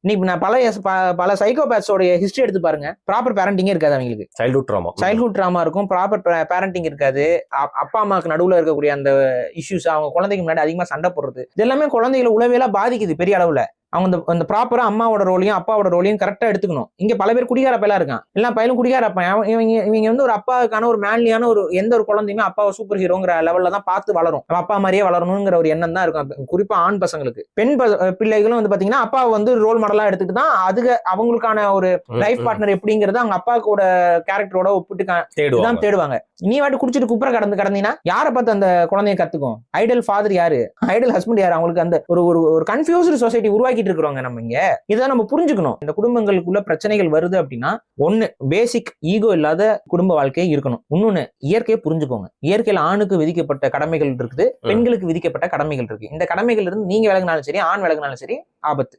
இன்னைக்கு நான் பல சைக்கோபேத்ஸோட ஹிஸ்டரி எடுத்து பாருங்க, ப்ராப்பர் பேரண்டிங்கே இருக்காது அவங்களுக்கு. சைல்ட்ஹுட் ட்ராமா இருக்கும், ப்ராப்பர் பேரண்டிங் இருக்காது. அப்பா அம்மாவுக்கு நடுவுல இருக்கக்கூடிய அந்த இஷ்யூஸ், அவங்க குழந்தைக்கு முன்னாடி அதிகமா சண்டை போடுறது, இது எல்லாமே குழந்தைகளை உளவியலா பாதிக்குது பெரிய அளவுல. அவங்க அந்த ப்ராப்பரா அம்மாவோட ரோலையும் அப்பாவோட ரோலையும் கரெக்டா எடுத்துக்கணும். இங்க பல பேர் குடிகார பையலா இருக்கான், எல்லா பையலும் குடிகார பையன். இவங்க வந்து ஒரு அப்பாவுக்கான ஒரு மேன்லியான ஒரு எந்த ஒரு குழந்தையுமே அப்பாவை சூப்பர் ஹீரோங்கிற லெவல்ல தான் பார்த்து வளரும். அப்பா மாதிரியே வளரணுங்கிற ஒரு எண்ணம் தான் இருக்கும், குறிப்பா ஆண் பசங்களுக்கு. பெண் பிள்ளைகளும் வந்து பாத்தீங்கன்னா அப்பாவை வந்து ரோல் மாடலா எடுத்துட்டு தான் அவங்களுக்கான ஒரு லைஃப் பார்ட்னர் எப்படிங்கறத அவங்க அப்பாவோட கேரக்டரோட ஒப்பிட்டு தான் தேடுவாங்க. நீ வாட்டு குடிச்சிட்டு குப்புற கடந்தீங்கன்னா யாரை பார்த்து அந்த குழந்தைய கத்துக்கும்? ஐடல் ஃபாதர் யாரு, ஐடல் ஹஸ்பண்ட் யாரு? அவங்களுக்கு அந்த ஒரு கன்ஃபியூஸ்டு சொசைட்டி உருவாக்கிட்டு இருக்கிறோங்க நம்ம இங்க. இதை நம்ம புரிஞ்சுக்கணும். இந்த குடும்பங்களுக்குள்ள பிரச்சனைகள் வருது அப்படின்னா, ஒண்ணு பேசிக் ஈகோ இல்லாத குடும்ப வாழ்க்கையே இருக்கணும். இன்னொன்னு இயற்கையை புரிஞ்சுக்கோங்க. இயற்கையில ஆணுக்கு விதிக்கப்பட்ட கடமைகள் இருக்குது, பெண்களுக்கு விதிக்கப்பட்ட கடமைகள் இருக்கு. இந்த கடமைகள் இருந்து நீங்க விலகினாலும் சரி, ஆண் விலகினாலும் சரி ஆபத்து.